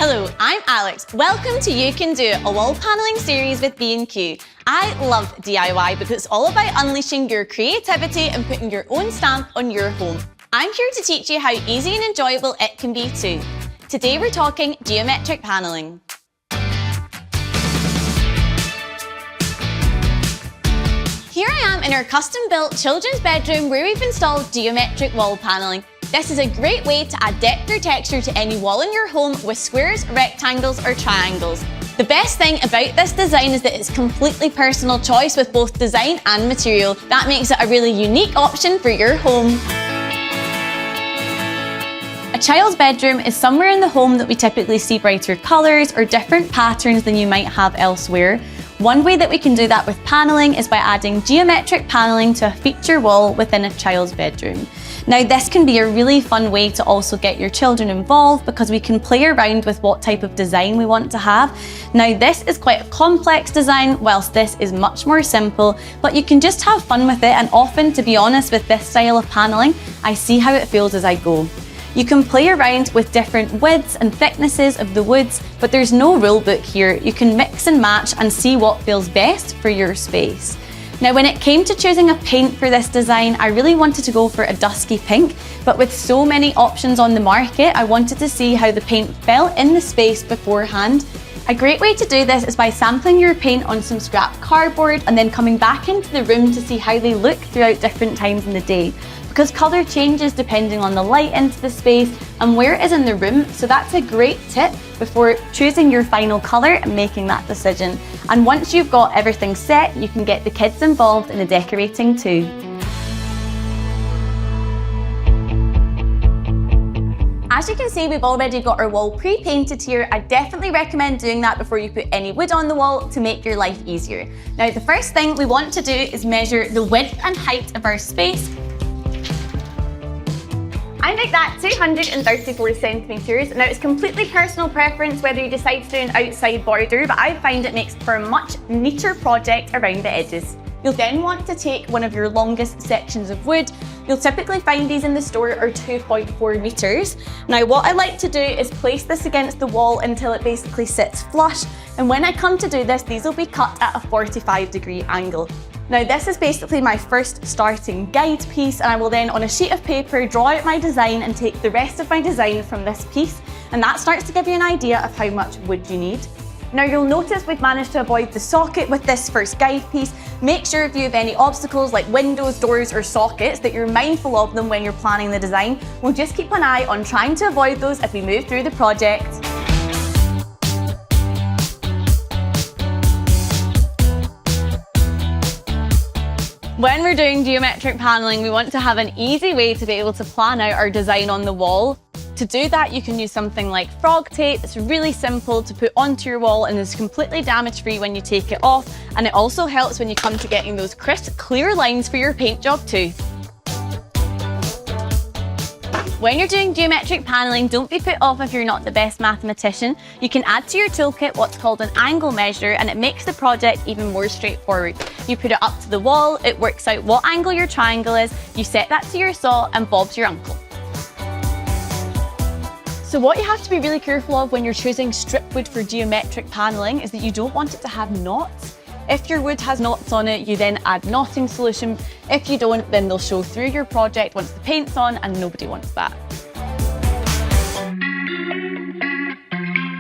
Hello, I'm Alex. Welcome to You Can Do It, a wall panelling series with B&Q. I love DIY because it's all about unleashing your creativity and putting your own stamp on your home. I'm here to teach you how easy and enjoyable it can be too. Today we're talking geometric panelling. Here I am in our custom-built children's bedroom where we've installed geometric wall panelling. This is a great way to add depth or texture to any wall in your home with squares, rectangles or triangles. The best thing about this design is that it's completely personal choice with both design and material. That makes it a really unique option for your home. A child's bedroom is somewhere in the home that we typically see brighter colours or different patterns than you might have elsewhere. One way that we can do that with panelling is by adding geometric panelling to a feature wall within a child's bedroom. Now this can be a really fun way to also get your children involved because we can play around with what type of design we want to have. Now this is quite a complex design whilst this is much more simple, but you can just have fun with it, and often, to be honest, with this style of panelling, I see how it feels as I go. You can play around with different widths and thicknesses of the woods, but there's no rule book here. You can mix and match and see what feels best for your space. Now, when it came to choosing a paint for this design, I really wanted to go for a dusky pink, but with so many options on the market, I wanted to see how the paint fell in the space beforehand. A great way to do this is by sampling your paint on some scrap cardboard and then coming back into the room to see how they look throughout different times in the day. Because colour changes depending on the light into the space and where it is in the room, so that's a great tip before choosing your final colour and making that decision. And once you've got everything set, you can get the kids involved in the decorating too. As you can see, we've already got our wall pre-painted here. I definitely recommend doing that before you put any wood on the wall to make your life easier. Now, the first thing we want to do is measure the width and height of our space. I make that 234 centimetres. Now it's completely personal preference whether you decide to do an outside border, but I find it makes for a much neater project around the edges. You'll then want to take one of your longest sections of wood. You'll typically find these in the store are 2.4 metres. Now what I like to do is place this against the wall until it basically sits flush, and when I come to do this, these will be cut at a 45-degree angle. Now this is basically my first starting guide piece, and I will then on a sheet of paper draw out my design and take the rest of my design from this piece, and that starts to give you an idea of how much wood you need. Now you'll notice we've managed to avoid the socket with this first guide piece. Make sure if you have any obstacles like windows, doors or sockets that you're mindful of them when you're planning the design. We'll just keep an eye on trying to avoid those as we move through the project. When we're doing geometric panelling, we want to have an easy way to be able to plan out our design on the wall. To do that, you can use something like frog tape. It's really simple to put onto your wall and is completely damage-free when you take it off. And it also helps when you come to getting those crisp, clear lines for your paint job too. When you're doing geometric panelling, don't be put off if you're not the best mathematician. You can add to your toolkit what's called an angle measure, and it makes the project even more straightforward. You put it up to the wall, it works out what angle your triangle is, you set that to your saw, and Bob's your uncle. So what you have to be really careful of when you're choosing strip wood for geometric panelling is that you don't want it to have knots. If your wood has knots on it, you then add knotting solution. If you don't, then they'll show through your project once the paint's on, and nobody wants that.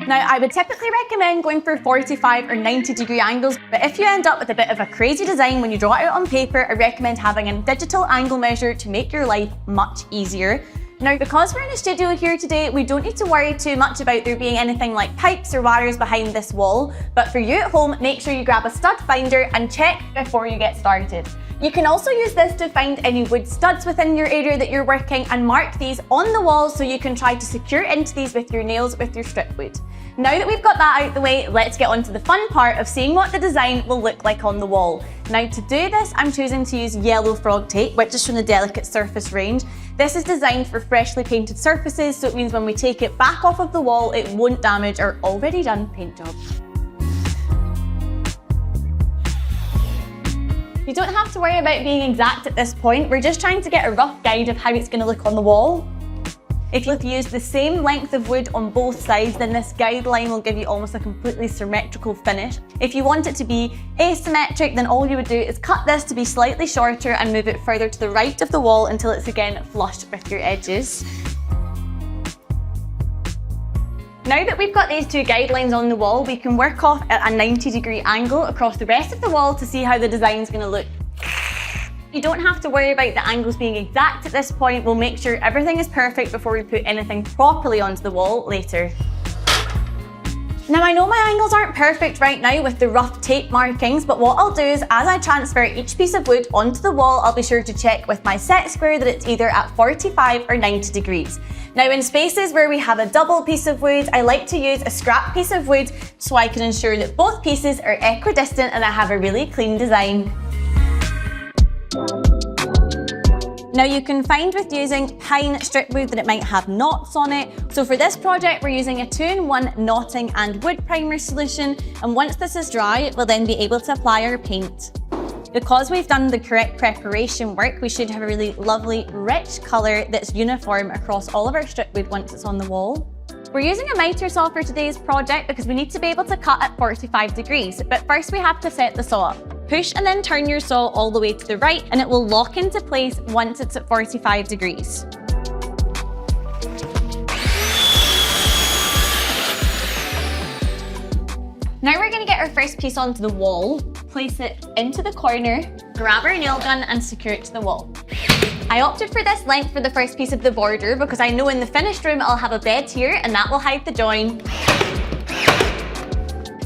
Now, I would typically recommend going for 45 or 90-degree angles, but if you end up with a bit of a crazy design when you draw it out on paper, I recommend having a digital angle measure to make your life much easier. Now, because we're in a studio here today, we don't need to worry too much about there being anything like pipes or wires behind this wall, but for you at home, make sure you grab a stud finder and check before you get started. You can also use this to find any wood studs within your area that you're working and mark these on the wall so you can try to secure into these with your nails with your strip wood. Now that we've got that out the way, let's get on to the fun part of seeing what the design will look like on the wall. Now to do this, I'm choosing to use yellow frog tape, which is from the Delicate Surface range. This is designed for freshly painted surfaces, so it means when we take it back off of the wall, it won't damage our already done paint job. You don't have to worry about being exact at this point. We're just trying to get a rough guide of how it's going to look on the wall. If you use the same length of wood on both sides, then this guideline will give you almost a completely symmetrical finish. If you want it to be asymmetric, then all you would do is cut this to be slightly shorter and move it further to the right of the wall until it's again flush with your edges. Now that we've got these two guidelines on the wall, we can work off at a 90-degree angle across the rest of the wall to see how the design's going to look. You don't have to worry about the angles being exact at this point. We'll make sure everything is perfect before we put anything properly onto the wall later. Now I know my angles aren't perfect right now with the rough tape markings, but what I'll do is as I transfer each piece of wood onto the wall, I'll be sure to check with my set square that it's either at 45 or 90 degrees. Now in spaces where we have a double piece of wood, I like to use a scrap piece of wood so I can ensure that both pieces are equidistant and I have a really clean design. Now you can find with using pine strip wood that it might have knots on it. So for this project, we're using a 2-in-1 knotting and wood primer solution. And once this is dry, we'll then be able to apply our paint. Because we've done the correct preparation work, we should have a really lovely, rich colour that's uniform across all of our strip wood once it's on the wall. We're using a miter saw for today's project because we need to be able to cut at 45 degrees. But first we have to set the saw up. Push and then turn your saw all the way to the right and it will lock into place once it's at 45 degrees. Now we're going to get our first piece onto the wall, place it into the corner, grab our nail gun and secure it to the wall. I opted for this length for the first piece of the border because I know in the finished room I'll have a bed here and that will hide the join.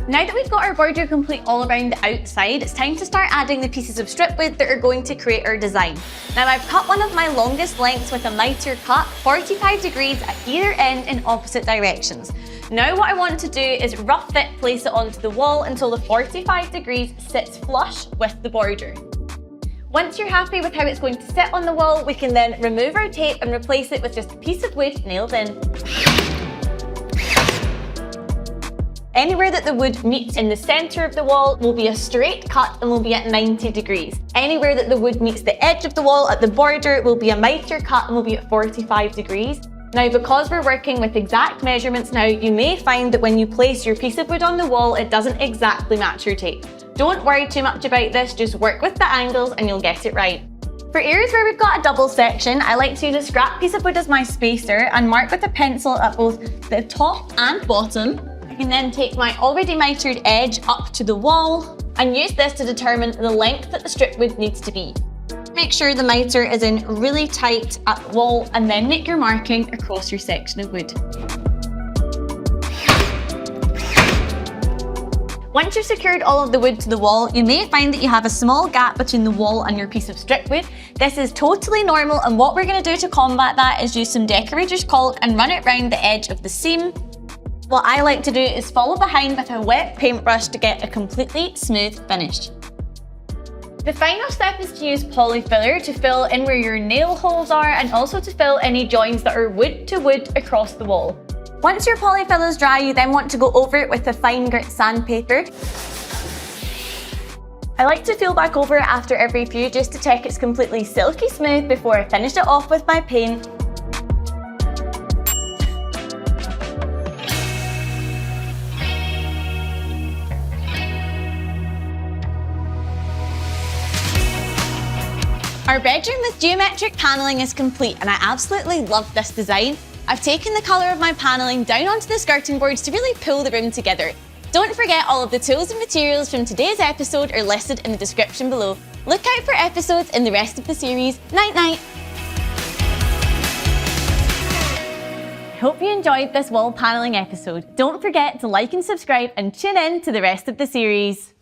Now that we've got our border complete all around the outside, it's time to start adding the pieces of strip wood that are going to create our design. Now I've cut one of my longest lengths with a miter cut, 45 degrees at either end in opposite directions. Now what I want to do is rough fit place it onto the wall until the 45 degrees sits flush with the border. Once you're happy with how it's going to sit on the wall, we can then remove our tape and replace it with just a piece of wood nailed in. Anywhere that the wood meets in the centre of the wall will be a straight cut and will be at 90 degrees. Anywhere that the wood meets the edge of the wall at the border will be a miter cut and will be at 45 degrees. Now, because we're working with exact measurements now, you may find that when you place your piece of wood on the wall, it doesn't exactly match your tape. Don't worry too much about this, just work with the angles and you'll get it right. For areas where we've got a double section, I like to use a scrap piece of wood as my spacer and mark with a pencil at both the top and bottom. I can then take my already mitered edge up to the wall and use this to determine the length that the strip wood needs to be. Make sure the miter is in really tight at the wall and then make your marking across your section of wood. Once you've secured all of the wood to the wall, you may find that you have a small gap between the wall and your piece of strip wood. This is totally normal, and what we're going to do to combat that is use some decorator's caulk and run it round the edge of the seam. What I like to do is follow behind with a wet paintbrush to get a completely smooth finish. The final step is to use polyfiller to fill in where your nail holes are and also to fill any joins that are wood to wood across the wall. Once your polyfill is dry, you then want to go over it with a fine grit sandpaper. I like to feel back over it after every few just to check it's completely silky smooth before I finish it off with my paint. Our bedroom with geometric panelling is complete and I absolutely love this design. I've taken the colour of my panelling down onto the skirting boards to really pull the room together. Don't forget all of the tools and materials from today's episode are listed in the description below. Look out for episodes in the rest of the series. Night night! Hope you enjoyed this wall panelling episode. Don't forget to like and subscribe and tune in to the rest of the series.